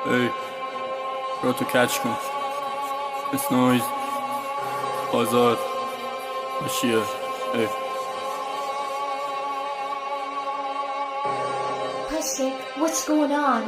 ای را تو کچ کن اسنویز آزاد باشیه ای Pustik, what's going on?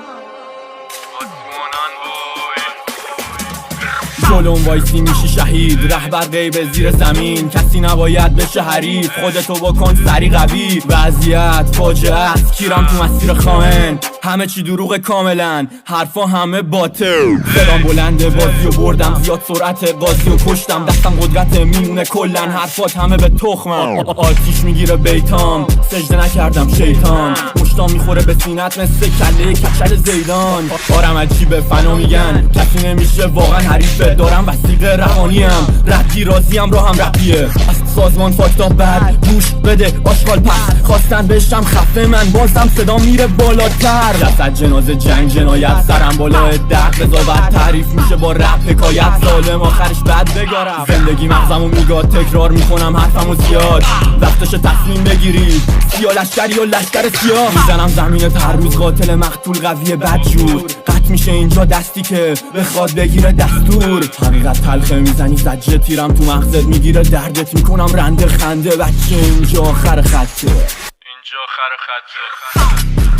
جلوم وایسی میشی شهید رهبر غیب زیر زمین کسی نباید بشه حریف خودتو بکن سری قوی وضعیت فاجعه است کیرم تو مسیر خائن همه چی دروغ کاملا حرفا همه باطل صدام بلنده بازی و بردم زیاد سرعت قاضی و کشتم دستم قدرت میمونه کلن حرفات همه به تخمم آتیش میگیره بیتام سجده نکردم شیطان مشتام میخوره به سینت مثل کله کچل زیدان کارم عجیبه فنا میگن کسی نمیشه واقعا حریفه دارم وسیقه روانیم ردی راضیم را هم رپیه از سازمان فاکتا بد گوش بده آشغال پس خواستن بشم خفه من بازم صدا میره بالاتر جسد جنازه جنگ جنایت سرم بالای ده قضاوت تعریف میشه با رپ حکایت ظالم آخرش بد بگارم زندگی مغزمو میگاد تکرار میکنم حرفمو زیاد وقتش تصمیم بگیری سیاه لشکری و لشکر سیاه میزنم زمینت هر روز قاتل مقتول قوی بدجور قطع میشه اینجا دستی که بخواد بگیره دستور حقیقت تلخه میزنی زجه تیرم تو مغزت میگیره دردت میکنم رنده خنده بچه اینجا آخر خطه اینجا آخر خطه